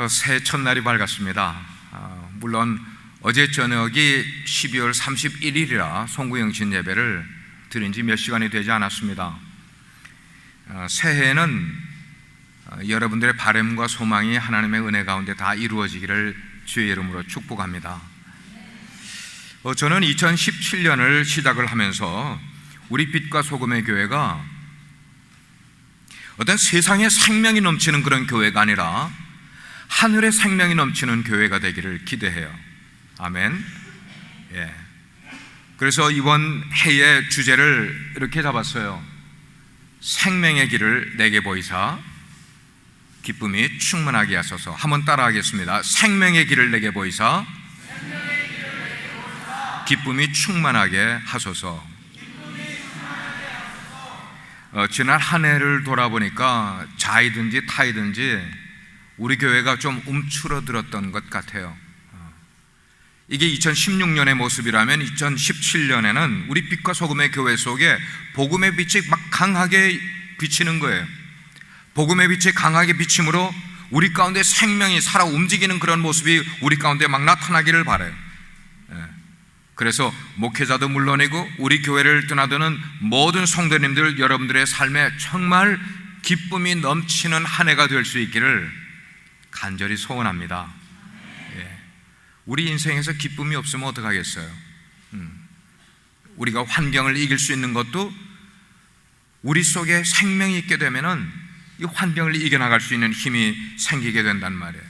새해 첫날이 밝았습니다. 물론 어제 저녁이 12월 31일이라 송구영신 예배를 드린 지 몇 시간이 되지 않았습니다. 새해에는 여러분들의 바람과 소망이 하나님의 은혜 가운데 다 이루어지기를 주의 이름으로 축복합니다. 저는 2017년을 시작을 하면서 우리 빛과 소금의 교회가 어떤 세상에 생명이 넘치는 그런 교회가 아니라 하늘에 생명이 넘치는 교회가 되기를 기대해요. 아멘. 예. 그래서 이번 해의 주제를 이렇게 잡았어요. 생명의 길을 내게 보이사 기쁨이 충만하게 하소서. 한번 따라하겠습니다. 생명의 길을 내게 보이사 기쁨이 충만하게 하소서. 지난 한 해를 돌아보니까 자이든지 타이든지 우리 교회가 좀 움츠러들었던 것 같아요. 이게 2016년의 모습이라면 2017년에는 우리 빛과 소금의 교회 속에 복음의 빛이 막 강하게 비치는 거예요. 복음의 빛이 강하게 비침으로 우리 가운데 생명이 살아 움직이는 그런 모습이 우리 가운데 막 나타나기를 바라요. 그래서 목회자도 물론이고 우리 교회를 드나드는 모든 성도님들, 여러분들의 삶에 정말 기쁨이 넘치는 한 해가 될 수 있기를 간절히 소원합니다. 우리 인생에서 기쁨이 없으면 어떡하겠어요? 우리가 환경을 이길 수 있는 것도 우리 속에 생명이 있게 되면은 이 환경을 이겨나갈 수 있는 힘이 생기게 된단 말이에요.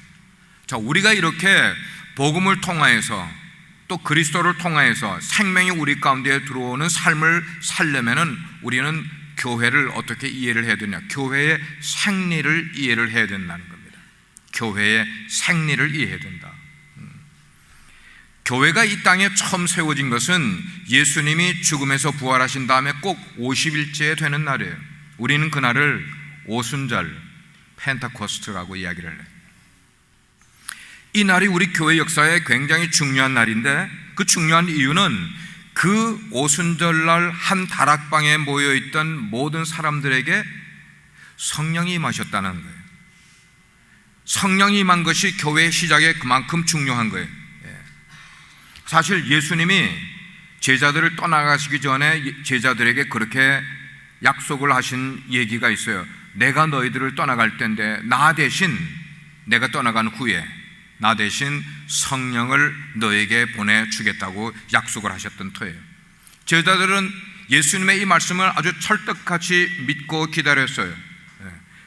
자, 우리가 이렇게 복음을 통하여서 또 그리스도를 통하여서 생명이 우리 가운데 들어오는 삶을 살려면은 우리는 교회를 어떻게 이해를 해야 되냐? 교회의 생리를 이해를 해야 된다는 겁니다. 교회의 생리를 이해해야 된다. 교회가 이 땅에 처음 세워진 것은 예수님이 죽음에서 부활하신 다음에 꼭 50일째 되는 날이에요. 우리는 그날을 오순절, 펜타코스트라고 이야기를 해요. 이 날이 우리 교회 역사에 굉장히 중요한 날인데 그 중요한 이유는 그 오순절날 한 다락방에 모여있던 모든 사람들에게 성령이 임하셨다는 거예요. 성령이 임한 것이 교회의 시작에 그만큼 중요한 거예요. 사실 예수님이 제자들을 떠나가시기 전에 제자들에게 그렇게 약속을 하신 얘기가 있어요. 내가 너희들을 떠나갈 텐데 나 대신 내가 떠나간 후에 나 대신 성령을 너에게 보내주겠다고 약속을 하셨던 터예요. 제자들은 예수님의 이 말씀을 아주 철떡같이 믿고 기다렸어요.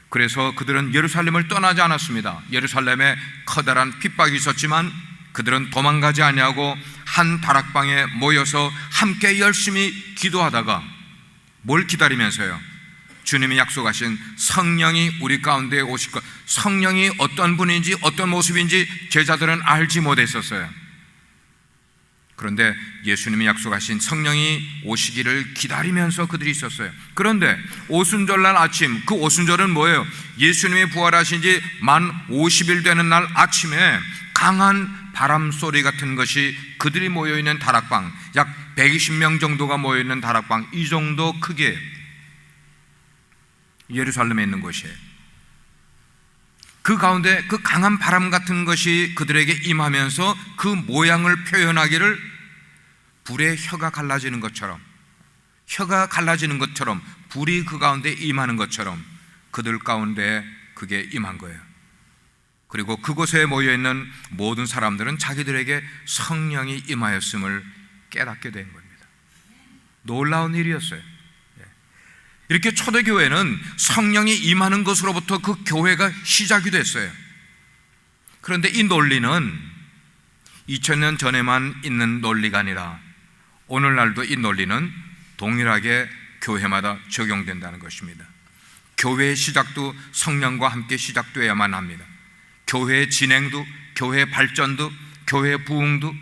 그래서 그들은 예루살렘을 떠나지 않았습니다. 예루살렘에 커다란 핍박이 있었지만 그들은 도망가지 아니하고 한 다락방에 모여서 함께 열심히 기도하다가 뭘 기다리면서요? 주님이 약속하신 성령이 우리 가운데 오실 것, 성령이 어떤 분인지 어떤 모습인지 제자들은 알지 못했었어요. 그런데 예수님이 약속하신 성령이 오시기를 기다리면서 그들이 있었어요. 그런데 오순절날 아침, 그 오순절은 뭐예요? 예수님이 부활하신 지 만 50일 되는 날 아침에 강한 바람 소리 같은 것이 그들이 모여있는 다락방, 약 120명 정도가 모여있는 다락방, 이 정도 크기에 예루살렘에 있는 곳이에요. 그 가운데 그 강한 바람 같은 것이 그들에게 임하면서 그 모양을 표현하기를 불의 혀가 갈라지는 것처럼, 혀가 갈라지는 것처럼, 불이 그 가운데 임하는 것처럼 그들 가운데 그게 임한 거예요. 그리고 그곳에 모여있는 모든 사람들은 자기들에게 성령이 임하였음을 깨닫게 된 겁니다. 놀라운 일이었어요. 이렇게 초대교회는 성령이 임하는 것으로부터 그 교회가 시작이 됐어요. 그런데 이 논리는 2000년 전에만 있는 논리가 아니라 오늘날도 이 논리는 동일하게 교회마다 적용된다는 것입니다. 교회의 시작도 성령과 함께 시작되어야만 합니다. 교회의 진행도, 교회의 발전도, 교회의 부흥도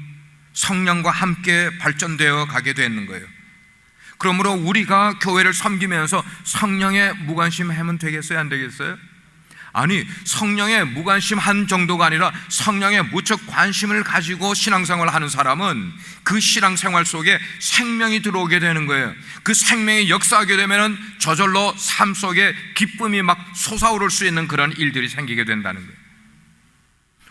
성령과 함께 발전되어 가게 되는 거예요. 그러므로 우리가 교회를 섬기면서 성령에 무관심하면 되겠어요? 안 되겠어요? 아니, 성령에 무관심한 정도가 아니라 성령에 무척 관심을 가지고 신앙생활을 하는 사람은 그 신앙생활 속에 생명이 들어오게 되는 거예요. 그 생명이 역사하게 되면 저절로 삶 속에 기쁨이 막 솟아오를 수 있는 그런 일들이 생기게 된다는 거예요.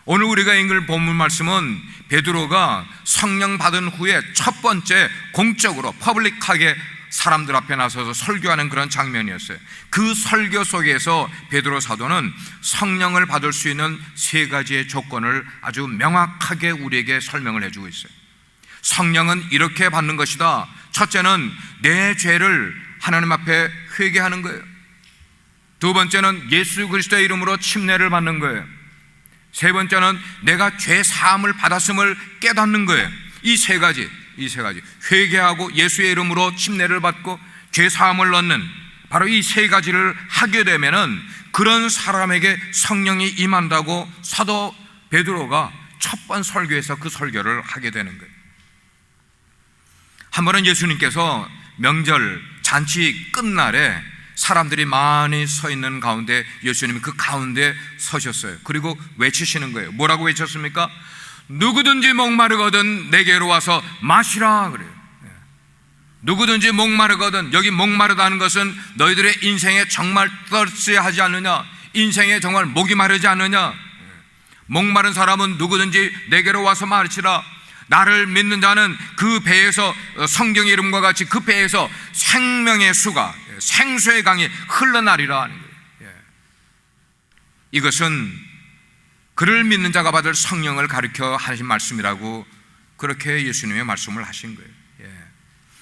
오늘 우리가 읽을 본문 말씀은 베드로가 성령 받은 후에 첫 번째 공적으로 퍼블릭하게 사람들 앞에 나서서 설교하는 그런 장면이었어요. 그 설교 속에서 베드로 사도는 성령을 받을 수 있는 세 가지의 조건을 아주 명확하게 우리에게 설명을 해주고 있어요. 성령은 이렇게 받는 것이다. 첫째는 내 죄를 하나님 앞에 회개하는 거예요. 두 번째는 예수 그리스도의 이름으로 침례를 받는 거예요. 세 번째는 내가 죄 사함을 받았음을 깨닫는 거예요. 이 세 가지 회개하고 예수의 이름으로 침례를 받고 죄 사함을 얻는 바로 이 세 가지를 하게 되면은 그런 사람에게 성령이 임한다고 사도 베드로가 첫 번 설교에서 그 설교를 하게 되는 거예요. 한 번은 예수님께서 명절 잔치 끝날에 사람들이 많이 서 있는 가운데 예수님이 그 가운데 서셨어요. 그리고 외치시는 거예요. 뭐라고 외쳤습니까? 누구든지 목마르거든 내게로 와서 마시라 그래요. 누구든지 목마르거든, 여기 목마르다는 것은 너희들의 인생에 정말 떨어하지 않느냐, 인생에 정말 목이 마르지 않느냐. 목마른 사람은 누구든지 내게로 와서 마시라. 나를 믿는 자는 그 배에서, 성경의 이름과 같이 그 배에서 생명의 수가, 생수의 강이 흘러나리라 하는 거예요. 이것은 그를 믿는 자가 받을 성령을 가르쳐 하신 말씀이라고 그렇게 예수님의 말씀을 하신 거예요.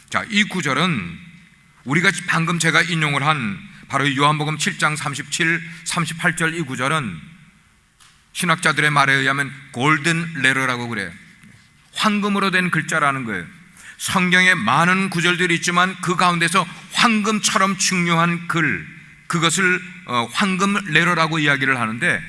자, 이 구절은 우리가 방금 제가 인용을 한 바로 요한복음 7장 37, 38절 이 구절은 신학자들의 말에 의하면 골든 레터라고 그래요. 황금으로 된 글자라는 거예요. 성경에 많은 구절들이 있지만 그 가운데서 황금처럼 중요한 글, 그것을 황금 레터라고 이야기를 하는데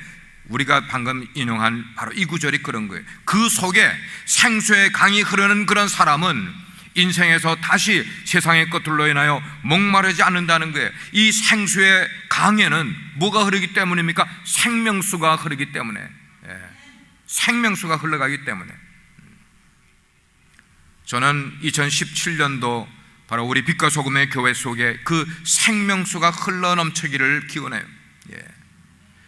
우리가 방금 인용한 바로 이 구절이 그런 거예요. 그 속에 생수의 강이 흐르는 그런 사람은 인생에서 다시 세상의 것들로 인하여 목마르지 않는다는 거예요. 이 생수의 강에는 뭐가 흐르기 때문입니까? 생명수가 흐르기 때문에, 생명수가 흘러가기 때문에. 저는 2017년도 바로 우리 빛과 소금의 교회 속에 그 생명수가 흘러넘치기를 기원해요.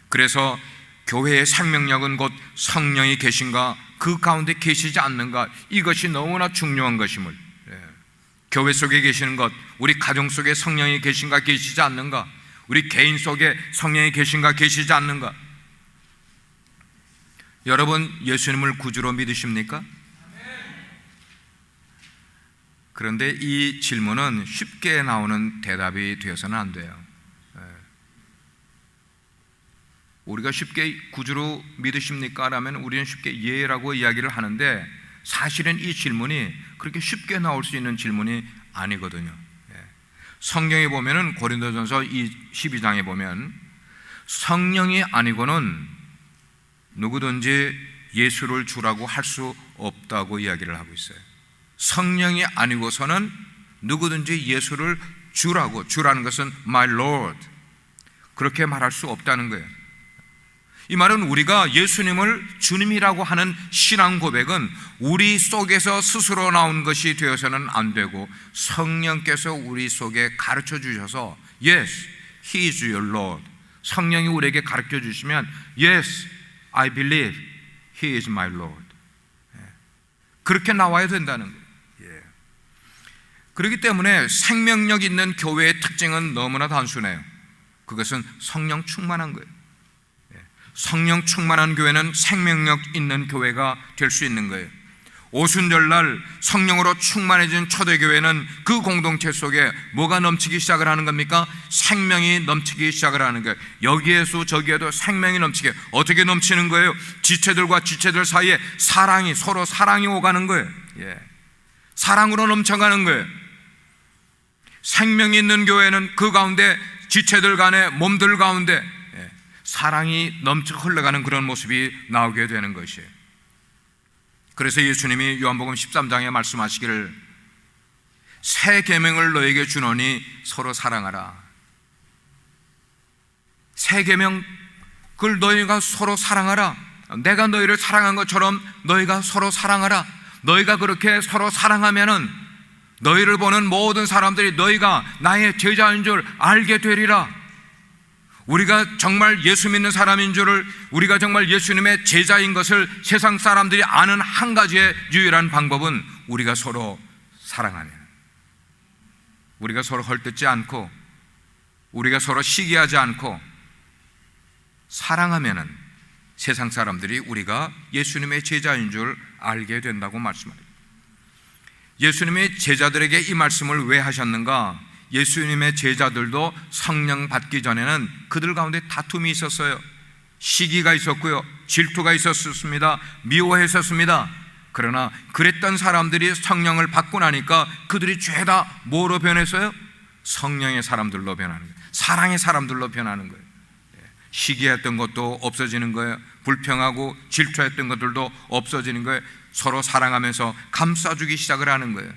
그래서 교회의 생명력은 곧 성령이 계신가, 그 가운데 계시지 않는가, 이것이 너무나 중요한 것임을, 교회 속에 계시는 것, 우리 가정 속에 성령이 계신가 계시지 않는가, 우리 개인 속에 성령이 계신가 계시지 않는가. 여러분 예수님을 구주로 믿으십니까? 그런데 이 질문은 쉽게 나오는 대답이 되어서는 안 돼요. 우리가 쉽게 구주로 믿으십니까? 라면 우리는 쉽게 예라고 이야기를 하는데 사실은 이 질문이 그렇게 쉽게 나올 수 있는 질문이 아니거든요. 성경에 보면은 고린도전서 12장에 보면 성령이 아니고는 누구든지 예수를 주라고 할 수 없다고 이야기를 하고 있어요. 성령이 아니고서는 누구든지 예수를 주라는 것은 My Lord, 그렇게 말할 수 없다는 거예요. 이 말은 우리가 예수님을 주님이라고 하는 신앙 고백은 우리 속에서 스스로 나온 것이 되어서는 안 되고 성령께서 우리 속에 가르쳐 주셔서 Yes, He is your Lord, 성령이 우리에게 가르쳐 주시면 Yes, I believe He is my Lord, 그렇게 나와야 된다는 거예요. 그렇기 때문에 생명력 있는 교회의 특징은 너무나 단순해요. 그것은 성령 충만한 거예요. 성령 충만한 교회는 생명력 있는 교회가 될 수 있는 거예요. 오순절날 성령으로 충만해진 초대교회는 그 공동체 속에 뭐가 넘치기 시작을 하는 겁니까? 생명이 넘치기 시작을 하는 거예요. 여기에서 저기에도 생명이 넘치게. 어떻게 넘치는 거예요? 지체들과 지체들 사이에 서로 사랑이 오가는 거예요. 사랑으로 넘쳐가는 거예요. 생명이 있는 교회는 그 가운데 지체들 간의 몸들 가운데 사랑이 넘쳐 흘러가는 그런 모습이 나오게 되는 것이에요. 그래서 예수님이 요한복음 13장에 말씀하시기를 새 계명을 너에게 주노니 서로 사랑하라. 새 계명, 그걸 너희가 서로 사랑하라. 내가 너희를 사랑한 것처럼 너희가 서로 사랑하라. 너희가 그렇게 서로 사랑하면은 너희를 보는 모든 사람들이 너희가 나의 제자인 줄 알게 되리라. 우리가 정말 예수 믿는 사람인 줄을, 우리가 정말 예수님의 제자인 것을 세상 사람들이 아는 한 가지의 유일한 방법은 우리가 서로 사랑하는, 우리가 서로 헐뜯지 않고, 우리가 서로 시기하지 않고 사랑하면은 세상 사람들이 우리가 예수님의 제자인 줄 알게 된다고 말씀합니다. 예수님이 제자들에게 이 말씀을 왜 하셨는가? 예수님의 제자들도 성령 받기 전에는 그들 가운데 다툼이 있었어요. 시기가 있었고요, 질투가 있었습니다. 미워했었습니다. 그러나 그랬던 사람들이 성령을 받고 나니까 그들이 죄다 뭐로 변했어요? 성령의 사람들로 변하는 거예요. 사랑의 사람들로 변하는 거예요. 시기했던 것도 없어지는 거예요. 불평하고 질투했던 것들도 없어지는 거예요. 서로 사랑하면서 감싸주기 시작을 하는 거예요.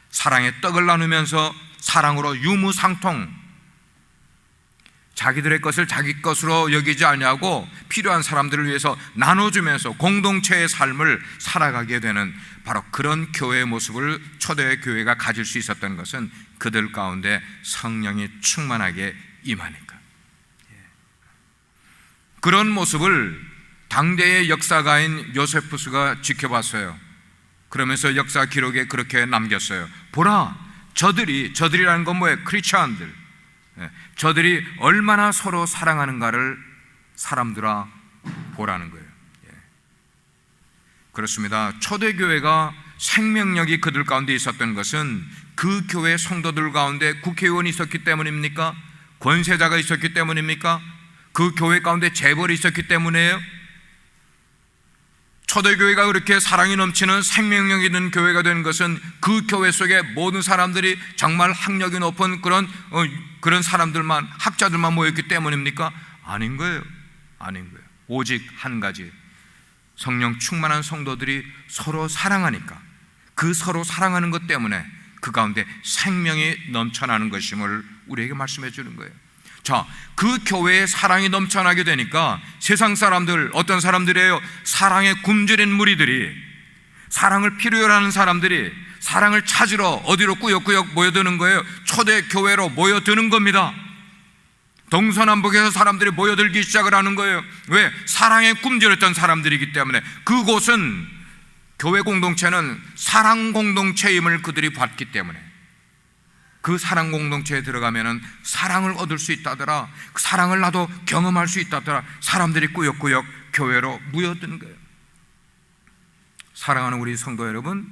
사랑의 떡을 나누면서 사랑으로 유무상통, 자기들의 것을 자기 것으로 여기지 아니하고 필요한 사람들을 위해서 나눠주면서 공동체의 삶을 살아가게 되는 바로 그런 교회의 모습을 초대 교회가 가질 수 있었던 것은 그들 가운데 성령이 충만하게 임하니까. 그런 모습을 당대의 역사가인 요세푸스가 지켜봤어요. 그러면서 역사 기록에 그렇게 남겼어요. 보라, 저들이라는 건 뭐예요? 크리스천들. 저들이 얼마나 서로 사랑하는가를 사람들아 보라는 거예요. 그렇습니다. 초대교회가 생명력이 그들 가운데 있었던 것은 그 교회 성도들 가운데 국회의원이 있었기 때문입니까? 권세자가 있었기 때문입니까? 그 교회 가운데 재벌이 있었기 때문이에요? 초대교회가 그렇게 사랑이 넘치는 생명력 있는 교회가 된 것은 그 교회 속에 모든 사람들이 정말 학력이 높은 그런 사람들만, 학자들만 모였기 때문입니까? 아닌 거예요. 아닌 거예요. 오직 한 가지, 성령 충만한 성도들이 서로 사랑하니까, 그 서로 사랑하는 것 때문에 그 가운데 생명이 넘쳐나는 것임을 우리에게 말씀해 주는 거예요. 자, 그 교회에 사랑이 넘쳐나게 되니까 세상 사람들, 어떤 사람들이에요? 사랑에 굶주린 무리들이, 사랑을 필요로 하는 사람들이 사랑을 찾으러 어디로 꾸역꾸역 모여드는 거예요? 초대교회로 모여드는 겁니다. 동서남북에서 사람들이 모여들기 시작을 하는 거예요. 왜? 사랑에 굶주렸던 사람들이기 때문에. 그곳은, 교회 공동체는 사랑 공동체임을 그들이 봤기 때문에, 그 사랑 공동체에 들어가면은 사랑을 얻을 수 있다더라, 그 사랑을 나도 경험할 수 있다더라, 사람들이 꾸역꾸역 교회로 모여드는 거예요. 사랑하는 우리 성도 여러분,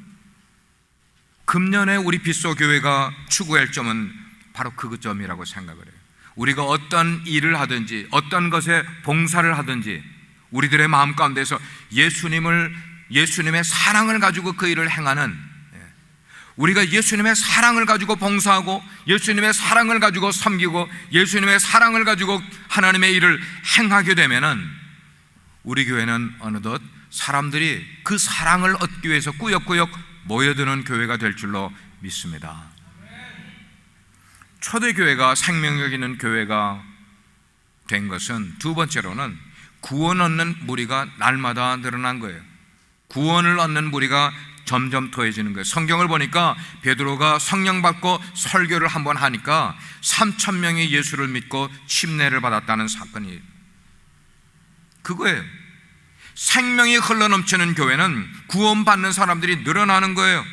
금년에 우리 빗소 교회가 추구할 점은 바로 그 점이라고 생각을 해요. 우리가 어떤 일을 하든지 어떤 것에 봉사를 하든지 우리들의 마음 가운데서 예수님의 사랑을 가지고 그 일을 행하는, 우리가 예수님의 사랑을 가지고 봉사하고 예수님의 사랑을 가지고 섬기고 예수님의 사랑을 가지고 하나님의 일을 행하게 되면은 우리 교회는 어느덧 사람들이 그 사랑을 얻기 위해서 꾸역꾸역 모여드는 교회가 될 줄로 믿습니다. 초대교회가 생명력 있는 교회가 된 것은 두 번째로는 구원 얻는 무리가 날마다 늘어난 거예요. 구원을 얻는 무리가 점점 더해지는 거예요. 성경을 보니까 베드로가 성령 받고 설교를 한번 하니까 3,000명이 예수를 믿고 침례를 받았다는 사건이 그거예요. 생명이 흘러넘치는 교회는 구원받는 사람들이 늘어나는 거예요.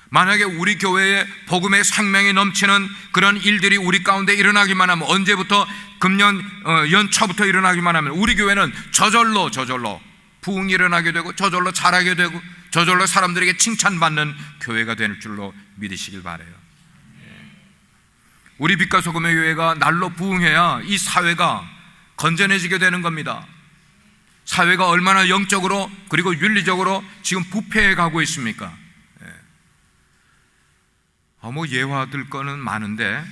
만약에 우리 교회에 복음의 생명이 넘치는 그런 일들이 우리 가운데 일어나기만 하면, 언제부터? 금년 연초부터 일어나기만 하면 우리 교회는 저절로 부흥이 일어나게 되고 저절로 자라게 되고 저절로 사람들에게 칭찬받는 교회가 될 줄로 믿으시길 바라요. 우리 빛과 소금의 교회가 날로 부흥해야 이 사회가 건전해지게 되는 겁니다. 사회가 얼마나 영적으로 그리고 윤리적으로 지금 부패해 가고 있습니까? 예화들 거는 많은데,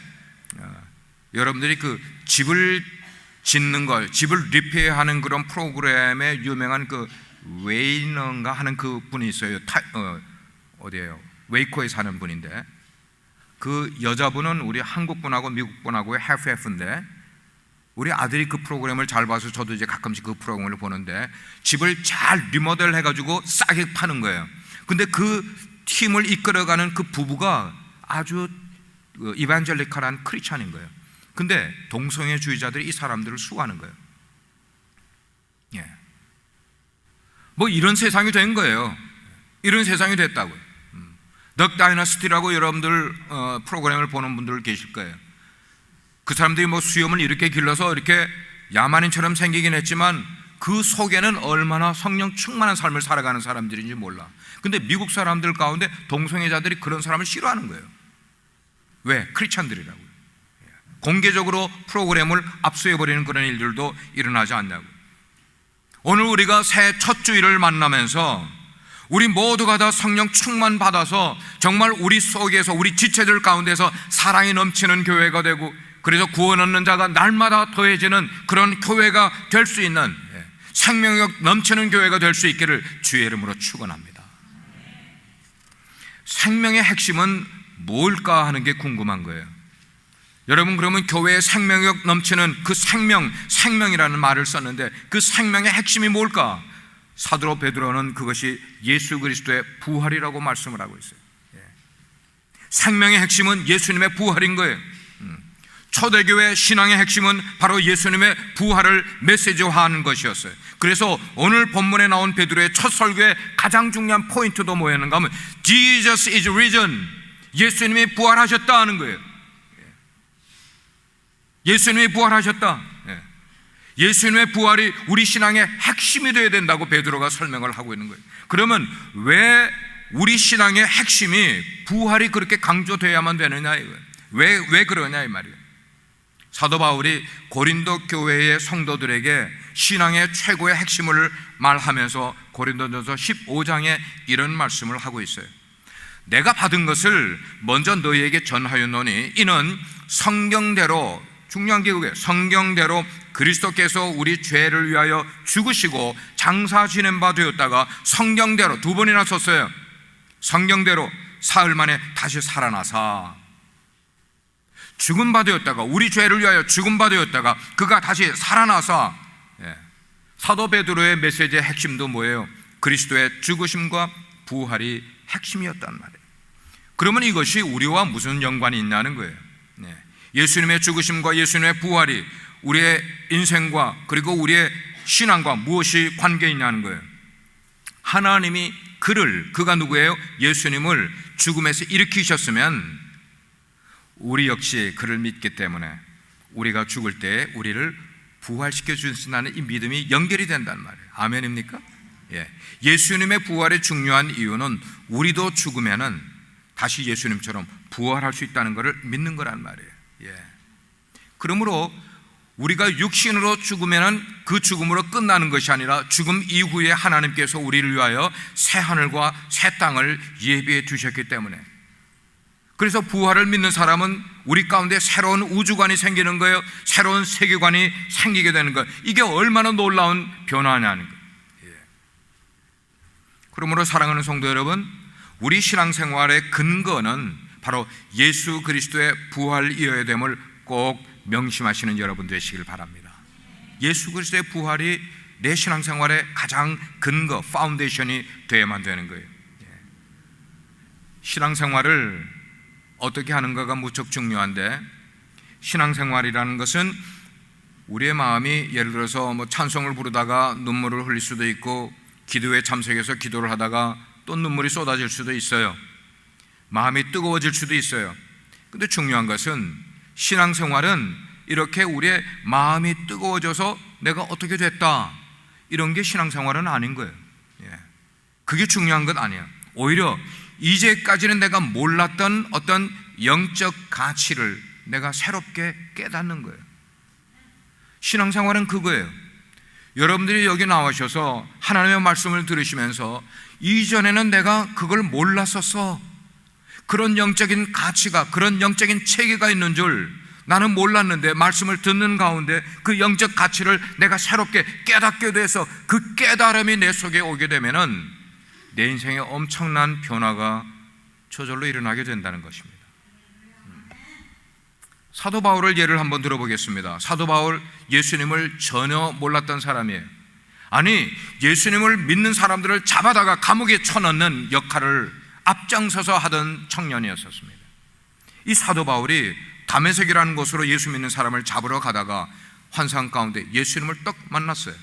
여러분들이 그 집을 짓는 걸, 집을 리페어하는 그런 프로그램에 유명한 그 웨이너인가 하는 그 분이 있어요. 어디에요? 웨이코에 사는 분인데, 그 여자분은 우리 한국분하고 미국분하고의 half-half인데, 우리 아들이 그 프로그램을 잘 봐서 저도 이제 가끔씩 그 프로그램을 보는데, 집을 잘 리모델 해가지고 싸게 파는 거예요. 근데 그 팀을 이끌어가는 그 부부가 아주 이반젤리컬한 크리스찬인 거예요. 근데 동성애주의자들이 이 사람들을 수호하는 거예요. 예. 뭐 이런 세상이 된 거예요. 이런 세상이 됐다고요. 덕 다이너스티라고 여러분들 프로그램을 보는 분들 계실 거예요. 그 사람들이 뭐 수염을 이렇게 길러서 이렇게 야만인처럼 생기긴 했지만 그 속에는 얼마나 성령 충만한 삶을 살아가는 사람들인지 몰라. 근데 미국 사람들 가운데 동성애자들이 그런 사람을 싫어하는 거예요. 왜? 크리스찬들이라고요. 공개적으로 프로그램을 압수해버리는 그런 일들도 일어나지 않냐고. 오늘 우리가 새해 첫 주일을 만나면서 우리 모두가 다 성령 충만 받아서 정말 우리 속에서 우리 지체들 가운데서 사랑이 넘치는 교회가 되고, 그래서 구원 얻는 자가 날마다 더해지는 그런 교회가 될 수 있는, 생명력 넘치는 교회가 될 수 있기를 주의 이름으로 축원합니다. 생명의 핵심은 뭘까 하는 게 궁금한 거예요. 여러분, 그러면 교회의 생명력 넘치는 그 생명이라는 말을 썼는데 그 생명의 핵심이 뭘까? 사도 베드로는 그것이 예수 그리스도의 부활이라고 말씀을 하고 있어요. 생명의 핵심은 예수님의 부활인 거예요. 초대교회 신앙의 핵심은 바로 예수님의 부활을 메시지화하는 것이었어요. 그래서 오늘 본문에 나온 베드로의 첫 설교의 가장 중요한 포인트도 뭐였는가 하면 Jesus is risen, 예수님이 부활하셨다 하는 거예요. 예수님이 부활하셨다. 예수님의 부활이 우리 신앙의 핵심이 되어야 된다고 베드로가 설명을 하고 있는 거예요. 그러면 왜 우리 신앙의 핵심이 부활이 그렇게 강조되어야만 되느냐 이거예요. 왜 그러냐 이 말이에요. 사도 바울이 고린도 교회의 성도들에게 신앙의 최고의 핵심을 말하면서 고린도전서 15장에 이런 말씀을 하고 있어요. 내가 받은 것을 먼저 너희에게 전하였노니 이는 성경대로, 중요한 게 그거예요. 성경대로 그리스도께서 우리 죄를 위하여 죽으시고 장사 지낸 바 되었다가 성경대로, 두 번이나 썼어요. 성경대로 사흘 만에 다시 살아나사 죽은 바 되었다가, 우리 죄를 위하여 죽은 바 되었다가 그가 다시 살아나사. 사도 베드로의 메시지의 핵심도 뭐예요? 그리스도의 죽으심과 부활이 핵심이었단 말이에요. 그러면 이것이 우리와 무슨 연관이 있냐는 거예요. 예수님의 죽으심과 예수님의 부활이 우리의 인생과 그리고 우리의 신앙과 무엇이 관계 있냐는 거예요. 하나님이 그가 누구예요? 예수님을 죽음에서 일으키셨으면 우리 역시 그를 믿기 때문에 우리가 죽을 때 우리를 부활시켜 주신다는 이 믿음이 연결이 된단 말이에요. 아멘입니까? 예수님의 부활의 중요한 이유는 우리도 죽으면은 다시 예수님처럼 부활할 수 있다는 것을 믿는 거란 말이에요. 그러므로 우리가 육신으로 죽으면 그 죽음으로 끝나는 것이 아니라 죽음 이후에 하나님께서 우리를 위하여 새 하늘과 새 땅을 예비해 두셨기 때문에, 그래서 부활을 믿는 사람은 우리 가운데 새로운 우주관이 생기는 거예요. 새로운 세계관이 생기게 되는 거예요. 이게 얼마나 놀라운 변화냐는 거예요. 그러므로 사랑하는 성도 여러분, 우리 신앙생활의 근거는 바로 예수 그리스도의 부활이어야 됨을 꼭 명심하시는 여러분 되시길 바랍니다. 예수 그리스도의 부활이 내 신앙생활의 가장 근거, 파운데이션이 되어야만 되는 거예요. 신앙생활을 어떻게 하는가가 무척 중요한데, 신앙생활이라는 것은 우리의 마음이 예를 들어서 뭐 찬송을 부르다가 눈물을 흘릴 수도 있고, 기도에 참석해서 기도를 하다가 또 눈물이 쏟아질 수도 있어요. 마음이 뜨거워질 수도 있어요. 근데 중요한 것은 신앙생활은 이렇게 우리의 마음이 뜨거워져서 내가 어떻게 됐다, 이런 게 신앙생활은 아닌 거예요. 그게 중요한 건 아니에요. 오히려 이제까지는 내가 몰랐던 어떤 영적 가치를 내가 새롭게 깨닫는 거예요. 신앙생활은 그거예요. 여러분들이 여기 나오셔서 하나님의 말씀을 들으시면서 이전에는 내가 그걸 몰랐었어, 그런 영적인 가치가, 그런 영적인 체계가 있는 줄 나는 몰랐는데, 말씀을 듣는 가운데 그 영적 가치를 내가 새롭게 깨닫게 돼서 그 깨달음이 내 속에 오게 되면은 내 인생에 엄청난 변화가 저절로 일어나게 된다는 것입니다. 사도 바울을 예를 한번 들어보겠습니다. 사도 바울, 예수님을 전혀 몰랐던 사람이에요. 아니, 예수님을 믿는 사람들을 잡아다가 감옥에 쳐넣는 역할을 앞장서서 하던 청년이었습니다. 이 사도 바울이 다메섹이라는 곳으로 예수 믿는 사람을 잡으러 가다가 환상 가운데 예수님을 딱 만났어요.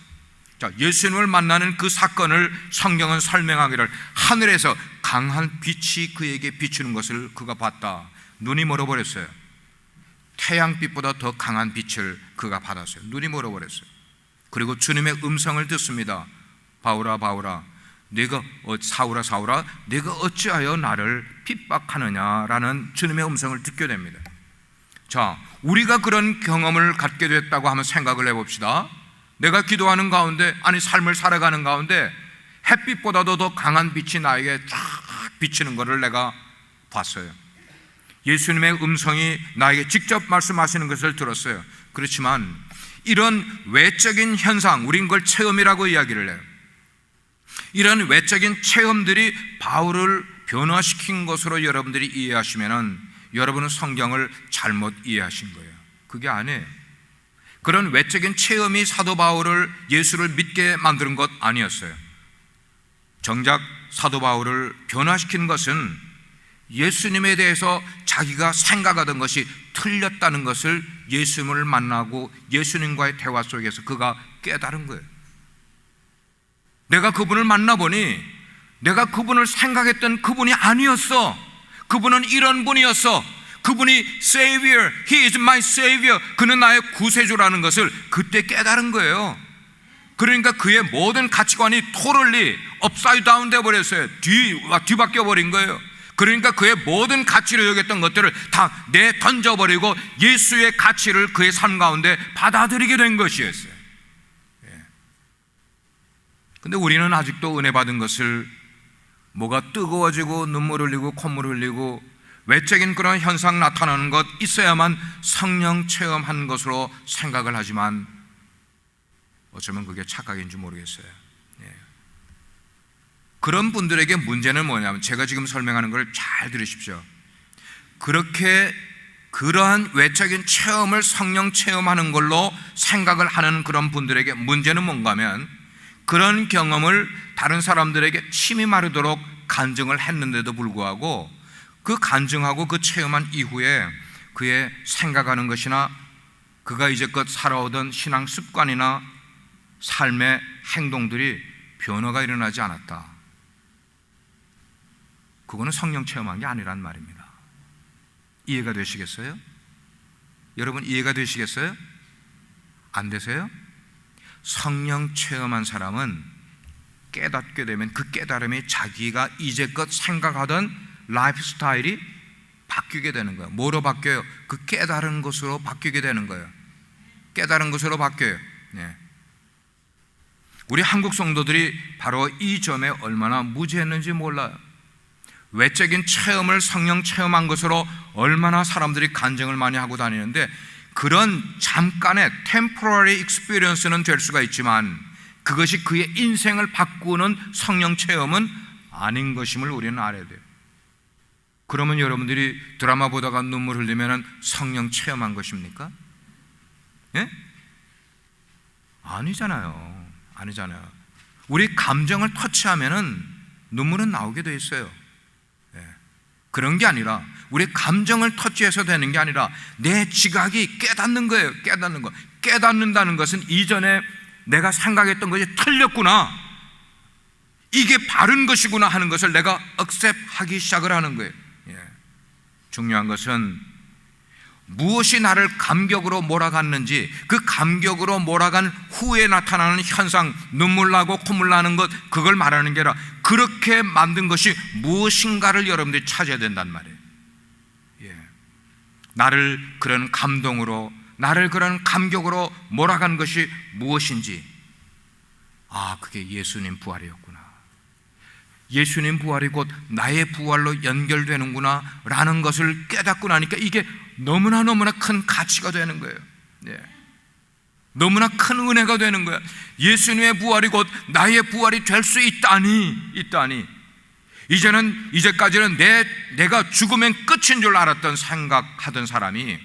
자, 예수님을 만나는 그 사건을 성경은 설명하기를 하늘에서 강한 빛이 그에게 비추는 것을 그가 봤다. 눈이 멀어버렸어요. 태양빛보다 더 강한 빛을 그가 받았어요. 눈이 멀어버렸어요. 그리고 주님의 음성을 듣습니다. 바울아 바울아, 사울아 사울아, 네가 어찌하여 나를 핍박하느냐라는 주님의 음성을 듣게 됩니다. 자, 우리가 그런 경험을 갖게 됐다고 하면 생각을 해봅시다. 내가 기도하는 가운데, 아니 삶을 살아가는 가운데 햇빛보다도 더 강한 빛이 나에게 쫙 비치는 것을 내가 봤어요. 예수님의 음성이 나에게 직접 말씀하시는 것을 들었어요. 그렇지만 이런 외적인 현상, 우린 그걸 체험이라고 이야기를 해요. 이런 외적인 체험들이 바울을 변화시킨 것으로 여러분들이 이해하시면 여러분은 성경을 잘못 이해하신 거예요. 그게 아니에요. 그런 외적인 체험이 사도 바울을 예수를 믿게 만드는 것 아니었어요. 정작 사도 바울을 변화시킨 것은 예수님에 대해서 자기가 생각하던 것이 틀렸다는 것을 예수님을 만나고 예수님과의 대화 속에서 그가 깨달은 거예요. 내가 그분을 만나보니 내가 그분을 생각했던 그분이 아니었어. 그분은 이런 분이었어. 그분이 Savior, He is my Savior, 그는 나의 구세주라는 것을 그때 깨달은 거예요. 그러니까 그의 모든 가치관이 totally upside down 되어버렸어요. 뒤바뀌어 버린 거예요. 그러니까 그의 모든 가치로 여겼던 것들을 다 내던져버리고 예수의 가치를 그의 삶 가운데 받아들이게 된 것이었어요. 근데 우리는 아직도 은혜 받은 것을 뭐가 뜨거워지고 눈물 흘리고 콧물 흘리고 외적인 그런 현상 나타나는 것 있어야만 성령 체험한 것으로 생각을 하지만 어쩌면 그게 착각인지 모르겠어요. 그런 분들에게 문제는 뭐냐면, 제가 지금 설명하는 걸 잘 들으십시오. 그렇게 그러한 외적인 체험을 성령 체험하는 걸로 생각을 하는 그런 분들에게 문제는 뭔가 하면, 그런 경험을 다른 사람들에게 침이 마르도록 간증을 했는데도 불구하고 그 간증하고 그 체험한 이후에 그의 생각하는 것이나 그가 이제껏 살아오던 신앙 습관이나 삶의 행동들이 변화가 일어나지 않았다. 그거는 성령 체험한 게 아니란 말입니다. 이해가 되시겠어요? 여러분 이해가 되시겠어요? 안 되세요? 성령 체험한 사람은 깨닫게 되면 그 깨달음이 자기가 이제껏 생각하던 라이프 스타일이 바뀌게 되는 거예요. 뭐로 바뀌어요? 그 깨달은 것으로 바뀌게 되는 거예요. 깨달은 것으로 바뀌어요. 우리 한국 성도들이 바로 이 점에 얼마나 무지했는지 몰라요. 외적인 체험을 성령 체험한 것으로 얼마나 사람들이 간증을 많이 하고 다니는데, 그런 잠깐의 temporary experience는 될 수가 있지만 그것이 그의 인생을 바꾸는 성령 체험은 아닌 것임을 우리는 알아야 돼요. 그러면 여러분들이 드라마 보다가 눈물 흘리면 성령 체험한 것입니까? 예? 아니잖아요. 우리 감정을 터치하면 눈물은 나오게 돼 있어요. 그런 게 아니라, 우리 감정을 터치해서 되는 게 아니라 내 지각이 깨닫는 거예요. 깨닫는 거. 깨닫는다는 것은 이전에 내가 생각했던 것이 틀렸구나, 이게 바른 것이구나 하는 것을 내가 accept하기 시작을 하는 거예요. 중요한 것은 무엇이 나를 감격으로 몰아갔는지, 그 감격으로 몰아간 후에 나타나는 현상, 눈물 나고 콧물 나는 것, 그걸 말하는 게 아니라 그렇게 만든 것이 무엇인가를 여러분들이 찾아야 된단 말이에요. 나를 그런 감동으로, 나를 그런 감격으로 몰아간 것이 무엇인지, 그게 예수님 부활이었구나, 예수님 부활이 곧 나의 부활로 연결되는구나 라는 것을 깨닫고 나니까 이게 너무나 큰 가치가 되는 거예요. 너무나 큰 은혜가 되는 거야. 예수님의 부활이 곧 나의 부활이 될 수 있다니. 이제까지는 내가 죽으면 끝인 줄 알았던 생각하던 사람이,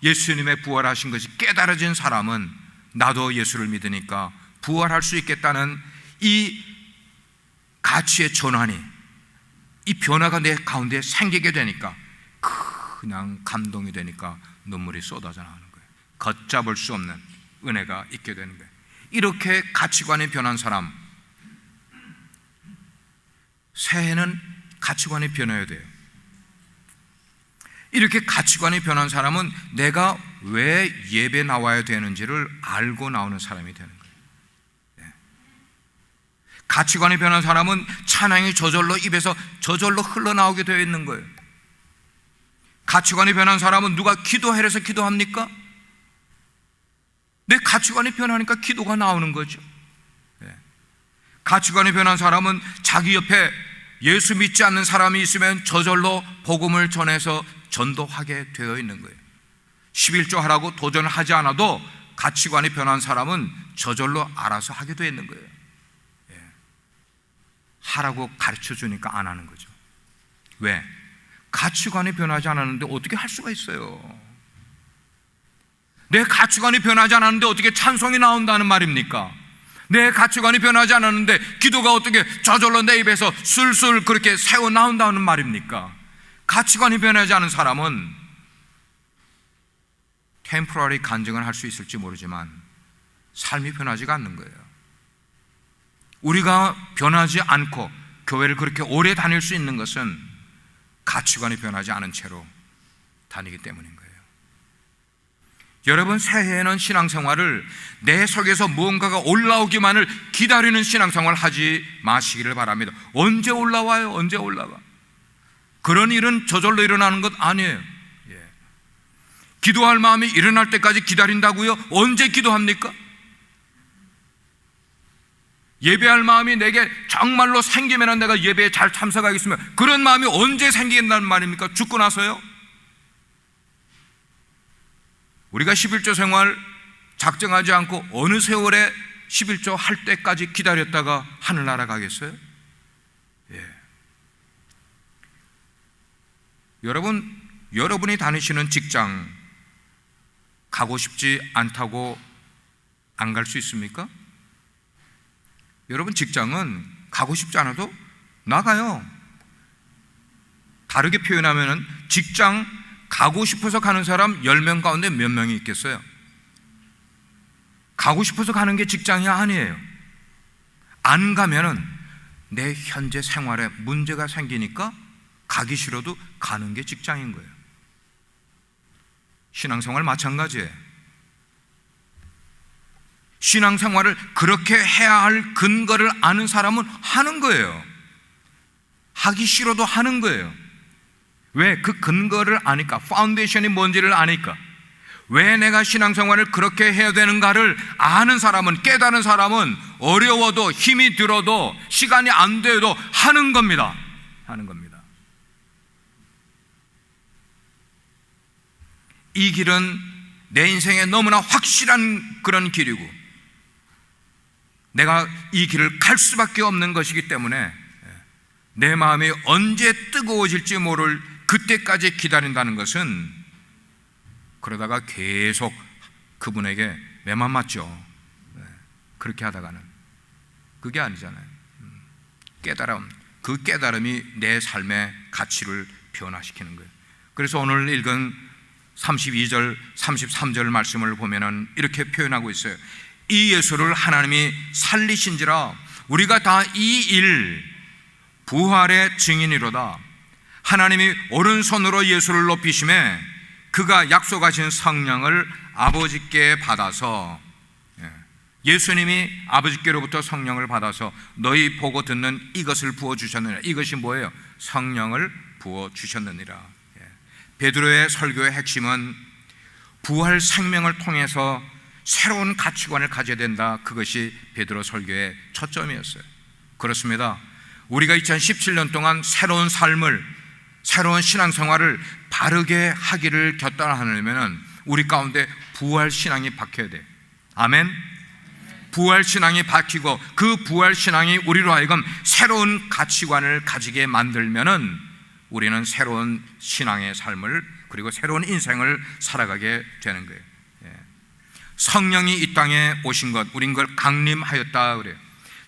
예수님의 부활하신 것이 깨달아진 사람은 나도 예수를 믿으니까 부활할 수 있겠다는 이 가치의 전환이, 이 변화가 내 가운데 생기게 되니까 그냥 감동이 되니까 눈물이 쏟아져 나오는 거예요. 걷잡을 수 없는 은혜가 있게 되는 거예요. 이렇게 가치관이 변한 사람, 새해는 가치관이 변해야 돼요. 이렇게 가치관이 변한 사람은 내가 왜 예배 나와야 되는지를 알고 나오는 사람이 되는 거예요. 가치관이 변한 사람은 찬양이 저절로 입에서 저절로 흘러나오게 되어 있는 거예요. 가치관이 변한 사람은 누가 기도해서 기도합니까? 내 가치관이 변하니까 기도가 나오는 거죠. 가치관이 변한 사람은 자기 옆에 예수 믿지 않는 사람이 있으면 저절로 복음을 전해서 전도하게 되어 있는 거예요. 11조 하라고 도전을 하지 않아도 가치관이 변한 사람은 저절로 알아서 하게 되어 있는 거예요. 하라고 가르쳐 주니까 안 하는 거죠. 왜? 가치관이 변하지 않았는데 어떻게 할 수가 있어요? 내 가치관이 변하지 않았는데 어떻게 찬송이 나온다는 말입니까? 내 가치관이 변하지 않았는데 기도가 어떻게 저절로 내 입에서 술술 그렇게 새어 나온다는 말입니까? 가치관이 변하지 않은 사람은 템포러리 간증을 할 수 있을지 모르지만 삶이 변하지가 않는 거예요. 우리가 변하지 않고 교회를 그렇게 오래 다닐 수 있는 것은 가치관이 변하지 않은 채로 다니기 때문인 거예요. 여러분, 새해에는 신앙생활을 내 속에서 무언가가 올라오기만을 기다리는 신앙생활을 하지 마시기를 바랍니다. 언제 올라와요? 언제 올라와? 그런 일은 저절로 일어나는 것 아니에요. 기도할 마음이 일어날 때까지 기다린다고요? 언제 기도합니까? 예배할 마음이 내게 정말로 생기면 내가 예배에 잘 참석하겠으면 그런 마음이 언제 생긴다는 말입니까? 죽고 나서요? 우리가 11조 생활 작정하지 않고 어느 세월에 11조 할 때까지 기다렸다가 하늘나라 가겠어요? 여러분이 다니시는 직장 가고 싶지 않다고 안 갈 수 있습니까? 여러분, 직장은 가고 싶지 않아도 나가요. 다르게 표현하면 직장 가고 싶어서 가는 사람 10명 가운데 몇 명이 있겠어요? 가고 싶어서 가는 게 직장이 아니에요. 안 가면은 내 현재 생활에 문제가 생기니까 가기 싫어도 가는 게 직장인 거예요. 신앙생활 마찬가지예요. 신앙생활을 그렇게 해야 할 근거를 아는 사람은 하는 거예요. 하기 싫어도 하는 거예요. 왜? 그 근거를 아니까, 파운데이션이 뭔지를 아니까. 왜 내가 신앙생활을 그렇게 해야 되는가를 아는 사람은, 깨달은 사람은 어려워도 힘이 들어도 시간이 안 돼도 하는 겁니다. 하는 겁니다. 이 길은 내 인생에 너무나 확실한 그런 길이고 내가 이 길을 갈 수밖에 없는 것이기 때문에 내 마음이 언제 뜨거워질지 모를 그때까지 기다린다는 것은 그러다가 계속 그분에게 매만 맞죠. 그렇게 하다가는 그게 아니잖아요. 깨달음, 그 깨달음이 내 삶의 가치를 변화시키는 거예요. 그래서 오늘 읽은 32절, 33절 말씀을 보면은 이렇게 표현하고 있어요. 이 예수를 하나님이 살리신지라 우리가 다 이 일 부활의 증인이로다. 하나님이 오른손으로 예수를 높이심에 그가 약속하신 성령을 아버지께 받아서, 예수님이 아버지께로부터 성령을 받아서 너희 보고 듣는 이것을 부어주셨느니라. 이것이 뭐예요? 성령을 부어주셨느니라. 베드로의 설교의 핵심은 부활 생명을 통해서 새로운 가치관을 가져야 된다. 그것이 베드로 설교의 초점이었어요. 그렇습니다. 우리가 2017년 동안 새로운 삶을, 새로운 신앙생활을 바르게 하기를 결단하려면 우리 가운데 부활 신앙이 박혀야 돼요. 아멘. 부활 신앙이 박히고 그 부활 신앙이 우리로 하여금 새로운 가치관을 가지게 만들면은 우리는 새로운 신앙의 삶을, 그리고 새로운 인생을 살아가게 되는 거예요. 성령이 이 땅에 오신 것, 우린 그걸 강림하였다 그래요.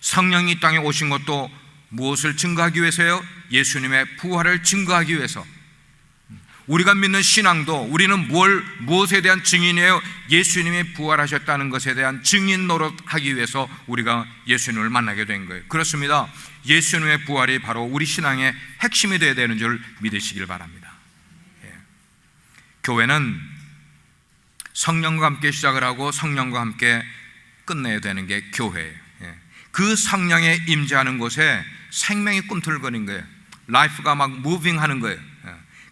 성령이 이 땅에 오신 것도 무엇을 증거하기 위해서요? 예수님의 부활을 증거하기 위해서. 우리가 믿는 신앙도 우리는 무엇에 대한 증인이에요? 예수님이 부활하셨다는 것에 대한 증인 노릇하기 위해서 우리가 예수님을 만나게 된 거예요. 그렇습니다. 예수님의 부활이 바로 우리 신앙의 핵심이 되어야 되는 줄 믿으시길 바랍니다. 교회는 성령과 함께 시작을 하고 성령과 함께 끝내야 되는 게 교회예요. 그 성령에 임재하는 곳에 생명이 꿈틀거리는 거예요. 라이프가 막 무빙하는 거예요.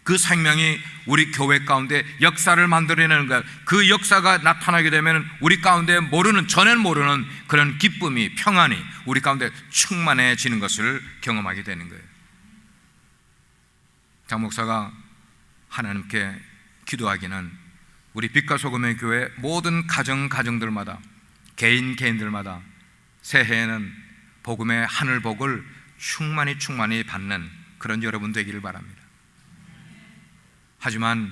그 생명이 우리 교회 가운데 역사를 만들어내는 거예요. 그 역사가 나타나게 되면 우리 가운데 전엔 모르는 그런 기쁨이, 평안이 우리 가운데 충만해지는 것을 경험하게 되는 거예요. 장 목사가 하나님께 기도하기는 우리 빛과 소금의 교회 모든 가정들마다, 개인들마다 새해에는 복음의 하늘복을 충만히 받는 그런 여러분 되기를 바랍니다. 하지만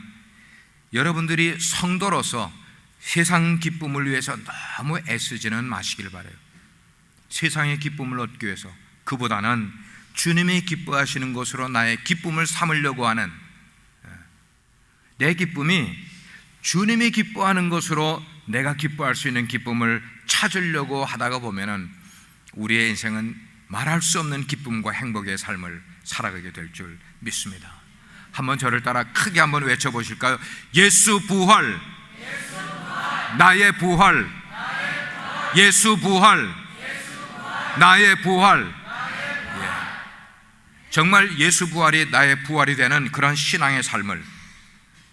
여러분들이 성도로서 세상 기쁨을 위해서 너무 애쓰지는 마시길 바라요. 세상의 기쁨을 얻기 위해서, 그보다는 주님이 기뻐하시는 것으로 나의 기쁨을 삼으려고 하는, 내 기쁨이 주님이 기뻐하는 것으로 내가 기뻐할 수 있는 기쁨을 찾으려고 하다가 보면은 우리의 인생은 말할 수 없는 기쁨과 행복의 삶을 살아가게 될 줄 믿습니다. 한번 저를 따라 크게 한번 외쳐보실까요? 예수 부활, 나의 부활, 예수 부활, 나의 부활. 정말 예수 부활이 나의 부활이 되는 그런 신앙의 삶을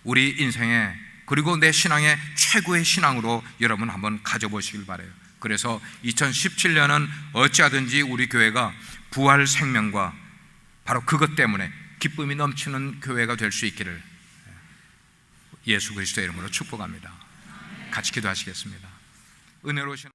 우리 인생에, 그리고 내 신앙의 최고의 신앙으로 여러분 한번 가져보시길 바라요. 그래서 2017년은 어찌하든지 우리 교회가 부활 생명과 바로 그것 때문에 기쁨이 넘치는 교회가 될 수 있기를 예수 그리스도의 이름으로 축복합니다. 같이 기도하시겠습니다. 은혜로우신